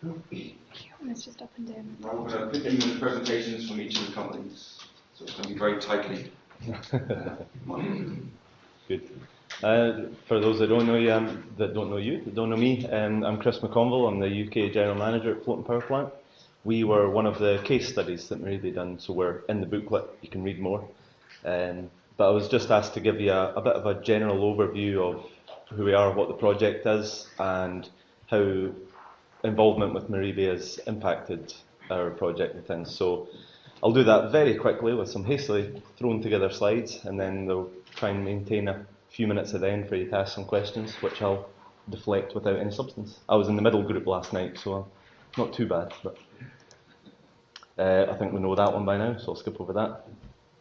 It's just up and down. Well, we're going to 15-minute presentations from each of the companies, so it's going to be very tightly. Good. For those that don't know you, that don't know me, I'm Chris McConville. I'm the UK General Manager at Floating Power Plant. We were one of the case studies that Maribe done, so we're in the booklet. You can read more. But I was just asked to give you a bit of a general overview of who we are, what the project is, and how involvement with Maribe has impacted our project and things. So I'll do that very quickly with some hastily thrown together slides, and then they'll try and maintain a few minutes at the end for you to ask some questions, which I'll deflect without any substance. I was in the middle group last night, so not too bad, but I think we know that one by now, so I'll skip over that.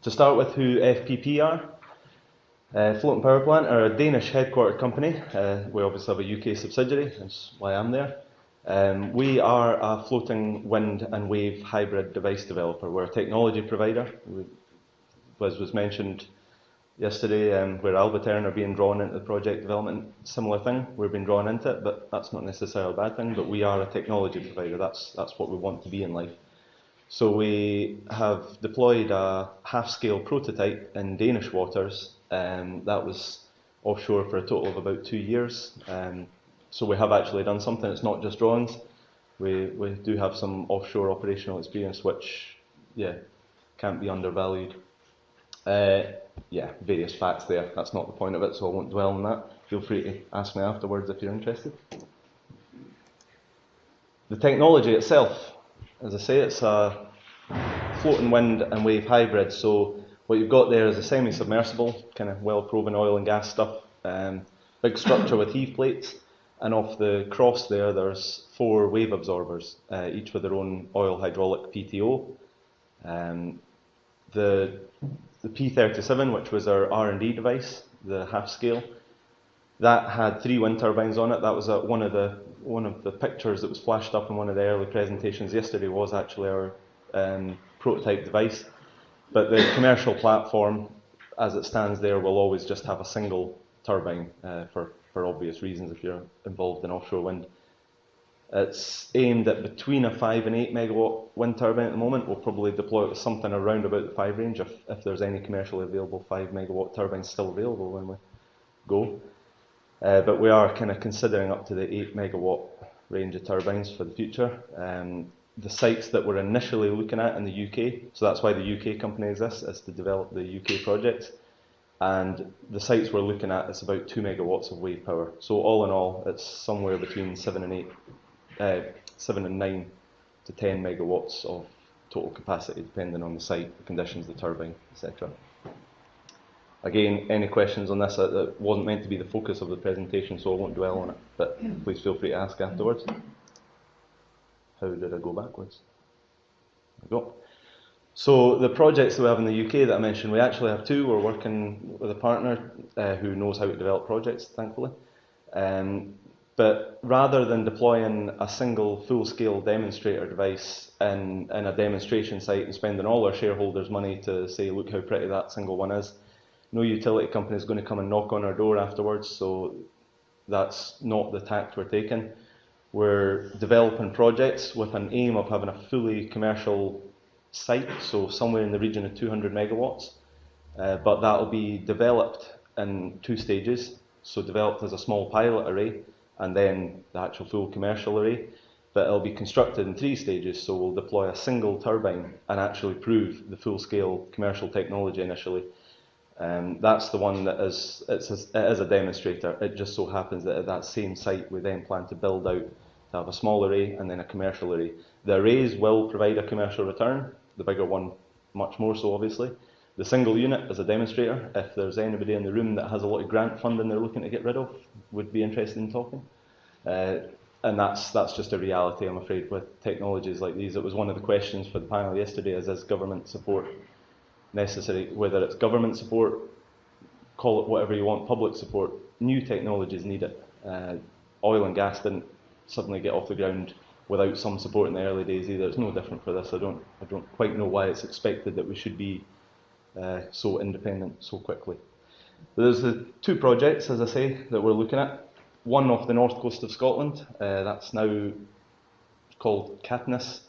To start with, who FPP are. Floating Power Plant are a Danish headquartered company. We obviously have a UK subsidiary, that's why I'm there. We are a floating wind and wave hybrid device developer. We're a technology provider. As was mentioned yesterday, where Albatern are being drawn into the project development, similar thing. We're being drawn into it, but that's not necessarily a bad thing. But we are a technology provider. That's what we want to be in life. So we have deployed a half-scale prototype in Danish waters, and that was offshore for a total of about 2 years. So we have actually done something. It's not just drawings. We do have some offshore operational experience, which can't be undervalued. Various facts there. That's not the point of it, so I won't dwell on that. Feel free to ask me afterwards if you're interested. The technology itself, as I say, it's a floating wind and wave hybrid. So what you've got there is a semi-submersible, kind of well-proven oil and gas stuff. Big structure with heave plates, and off the cross there's 4 wave absorbers, each with their own oil hydraulic PTO. The P37, which was our R&D device, the half-scale, that had 3 wind turbines on it. That was one of the pictures that was flashed up in one of the early presentations yesterday was actually our prototype device. But the commercial platform, as it stands there, will always just have a single turbine for obvious reasons if you're involved in offshore wind. It's aimed at between a 5 and 8 megawatt wind turbine at the moment. We'll probably deploy it with something around about the 5 range if there's any commercially available 5 megawatt turbines still available when we go. But we are kind of considering up to the 8 megawatt range of turbines for the future. The sites that we're initially looking at in the UK, so that's why the UK company exists, is to develop the UK projects. And the sites we're looking at is about 2 megawatts of wave power. So all in all, it's somewhere between 7 and 9 to 10 megawatts of total capacity, depending on the site, the conditions, the turbine, etc. Again, any questions on this? That wasn't meant to be the focus of the presentation, so I won't dwell on it, but please feel free to ask afterwards. How did I go backwards? There we go. So the projects that we have in the UK that I mentioned, we actually have 2. We're working with a partner who knows how to develop projects, thankfully. But rather than deploying a single full-scale demonstrator device in a demonstration site and spending all our shareholders' money to say, look how pretty that single one is, no utility company is going to come and knock on our door afterwards, so that's not the tact we're taking. We're developing projects with an aim of having a fully commercial site, so somewhere in the region of 200 megawatts, but that will be developed in 2 stages, so developed as a small pilot array and then the actual full commercial array, but it'll be constructed in 3 stages, so we'll deploy a single turbine and actually prove the full-scale commercial technology initially. That's the one that is a demonstrator. It just so happens that at that same site we then plan to build out to have a small array and then a commercial array. The arrays will provide a commercial return, the bigger one much more so obviously. The single unit is a demonstrator. If there's anybody in the room that has a lot of grant funding they're looking to get rid of, would be interested in talking. And that's just a reality, I'm afraid, with technologies like these. It was one of the questions for the panel yesterday, is government support necessary? Whether it's government support, call it whatever you want, public support, new technologies need it. Oil and gas didn't suddenly get off the ground without some support in the early days either. It's no different for this. I don't quite know why it's expected that we should be so independent so quickly. There's the 2 projects, as I say, that we're looking at. One off the north coast of Scotland. That's now called Caithness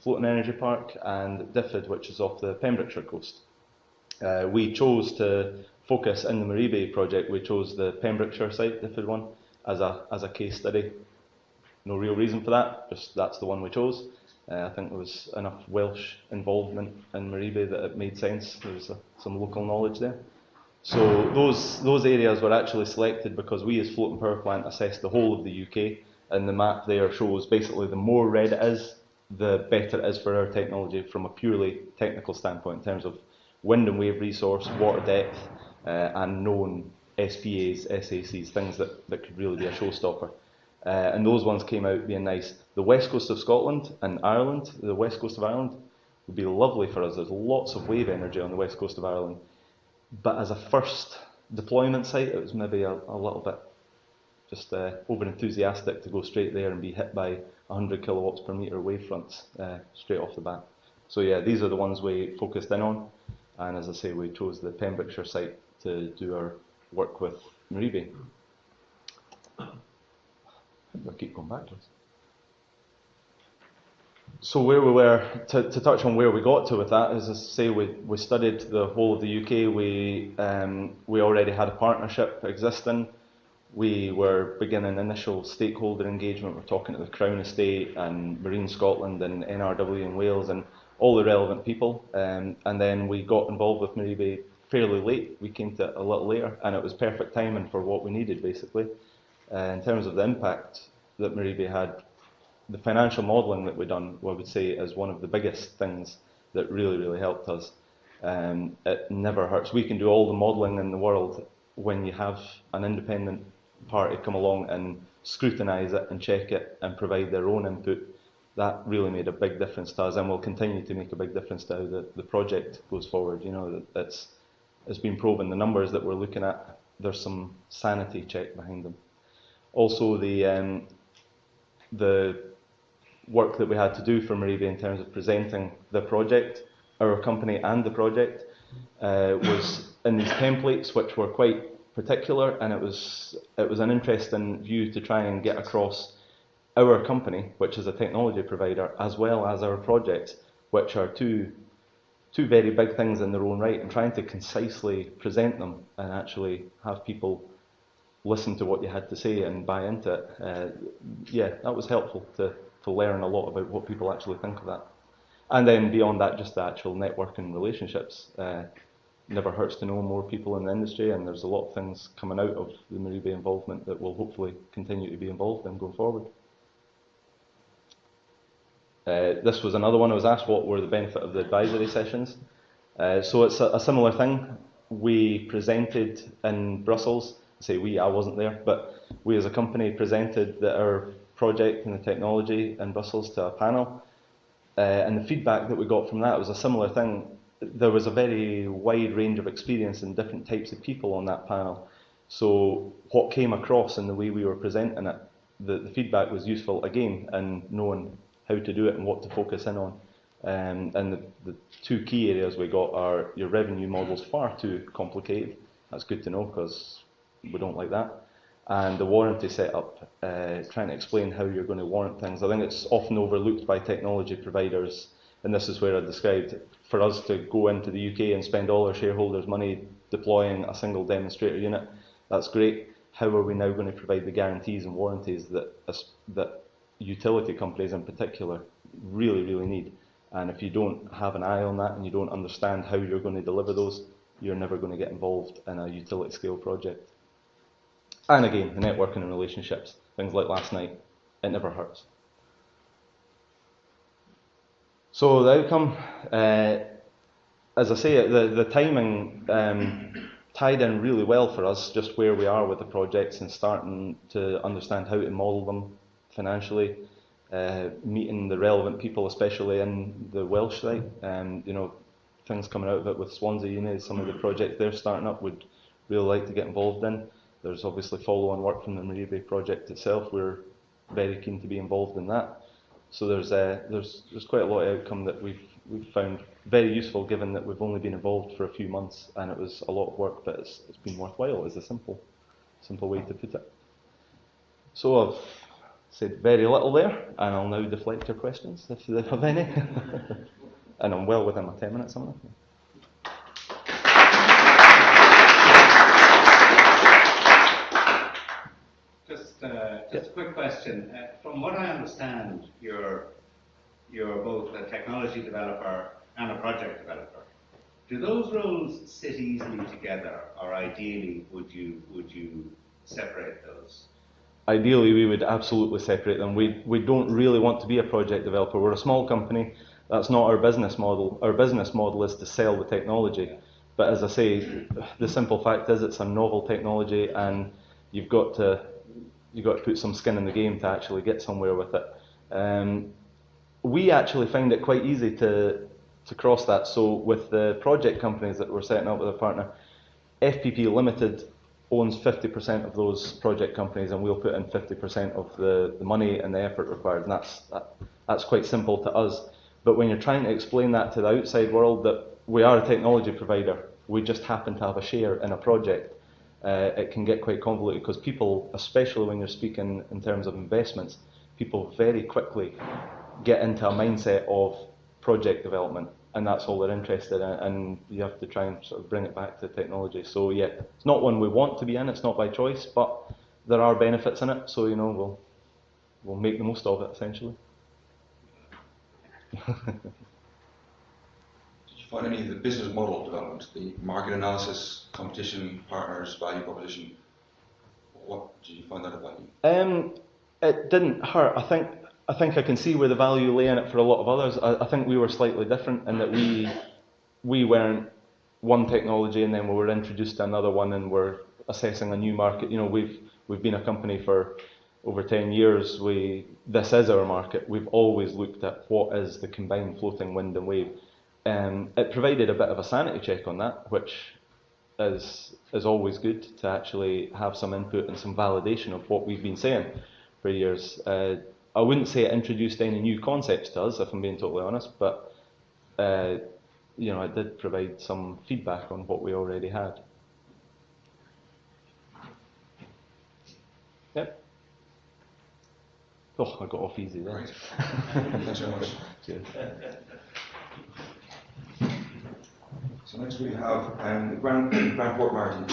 Floating Energy Park, and Diffid, which is off the Pembrokeshire coast. We chose to focus in the Maribe project, we chose the Pembrokeshire site, Diffid one, as a case study. No real reason for that, just that's the one we chose. I think there was enough Welsh involvement in Maribe that it made sense. There was some local knowledge there. So those areas were actually selected because we as Floating Power Plant assessed the whole of the UK, and the map there shows basically the more red it is, the better it is for our technology from a purely technical standpoint in terms of wind and wave resource, water depth, and known SPAs, SACs, things that could really be a showstopper. And those ones came out being nice. The west coast of Scotland and Ireland, the west coast of Ireland, would be lovely for us. There's lots of wave energy on the west coast of Ireland. But as a first deployment site, it was maybe a little bit just over-enthusiastic to go straight there and be hit by 100 kilowatts per metre wavefronts straight off the bat. So yeah, these are the ones we focused in on. And as I say, we chose the Pembrokeshire site to do our work with Maribe. I keep going backwards. So where we were, to touch on where we got to with that, as I say, we studied the whole of the UK. We already had a partnership existing. We were beginning initial stakeholder engagement. We're talking to the Crown Estate and Marine Scotland and NRW in Wales and all the relevant people. And then we got involved with Maribe fairly late. We came to it a little later, and it was perfect timing for what we needed, basically. In terms of the impact that Maribe had, the financial modelling that we've done, I would say, is one of the biggest things that really, really helped us. It never hurts. We can do all the modelling in the world when you have an independent party come along and scrutinise it and check it and provide their own input. That really made a big difference to us, and will continue to make a big difference to how the project goes forward. You know, it's been proven. The numbers that we're looking at, there's some sanity check behind them. Also, the work that we had to do for Maribe in terms of presenting the project, our company and the project, was in these templates which were quite particular, and it was an interesting view to try and get across our company, which is a technology provider, as well as our projects, which are two very big things in their own right, and trying to concisely present them and actually have people listen to what you had to say and buy into it. Yeah, that was helpful to learn a lot about what people actually think of that. And then beyond that, just the actual networking relationships. Never hurts to know more people in the industry, and there's a lot of things coming out of the Maribe involvement that we'll hopefully continue to be involved in going forward. This was another one I was asked, what were the benefit of the advisory sessions? So it's a similar thing. We presented in Brussels. I wasn't there, but we as a company presented our project and the technology in Brussels to a panel, and the feedback that we got from that was a similar thing. There was a very wide range of experience and different types of people on that panel. So what came across in the way we were presenting it, the feedback was useful again in knowing how to do it and what to focus in on. And the two key areas we got are your revenue model's far too complicated. That's good to know because we don't like that. And the warranty setup, trying to explain how you're going to warrant things. I think it's often overlooked by technology providers, and this is where I described for us to go into the UK and spend all our shareholders' money deploying a single demonstrator unit. That's great. How are we now going to provide the guarantees and warranties that utility companies in particular really, really need? And if you don't have an eye on that and you don't understand how you're going to deliver those, you're never going to get involved in a utility scale project. And again, the networking and relationships, things like last night, it never hurts. So the outcome, as I say, the timing tied in really well for us, just where we are with the projects and starting to understand how to model them financially, meeting the relevant people, especially in the Welsh side, and things coming out of it with Swansea, some of the projects they're starting up would really like to get involved in. There's obviously follow-on work from the Maribe project itself. We're very keen to be involved in that. So there's quite a lot of outcome that we've found very useful, given that we've only been involved for a few months and it was a lot of work, but it's been worthwhile. Is a simple way to put it. So I've said very little there, and I'll now deflect your questions if you have any. And I'm well within my 10 minutes on it. Just a quick question. From what I understand, you're both a technology developer and a project developer. Do those roles sit easily together, or ideally would you separate those? Ideally, we would absolutely separate them. We don't really want to be a project developer. We're a small company. That's not our business model. Our business model is to sell the technology. But as I say, the simple fact is it's a novel technology, and you've got to put some skin in the game to actually get somewhere with it. We actually find it quite easy to cross that. So with the project companies that we're setting up with a partner, FPP Limited owns 50% of those project companies, and we'll put in 50% of the money and the effort required, and that's quite simple to us. But when you're trying to explain that to the outside world, that we are a technology provider, we just happen to have a share in a project, it can get quite convoluted, because people, especially when you're speaking in terms of investments, people very quickly get into a mindset of project development, and that's all they're interested in, and you have to try and sort of bring it back to technology. So yeah, it's not one we want to be in, it's not by choice, but there are benefits in it, so we'll make the most of it, essentially. Did you find any of the business model development, the market analysis, competition, partners, value proposition, what did you find that about you? It didn't hurt. I think I can see where the value lay in it for a lot of others. I think we were slightly different in that we weren't one technology and then we were introduced to another one and we're assessing a new market. We've been a company for over 10 years. This is our market. We've always looked at what is the combined floating wind and wave. It provided a bit of a sanity check on that, which is always good to actually have some input and some validation of what we've been saying for years. I wouldn't say it introduced any new concepts to us, if I'm being totally honest, but it did provide some feedback on what we already had. Yep. Oh, I got off easy there. Right. Thanks very much. Cheers. So next we have Grant Port Martin.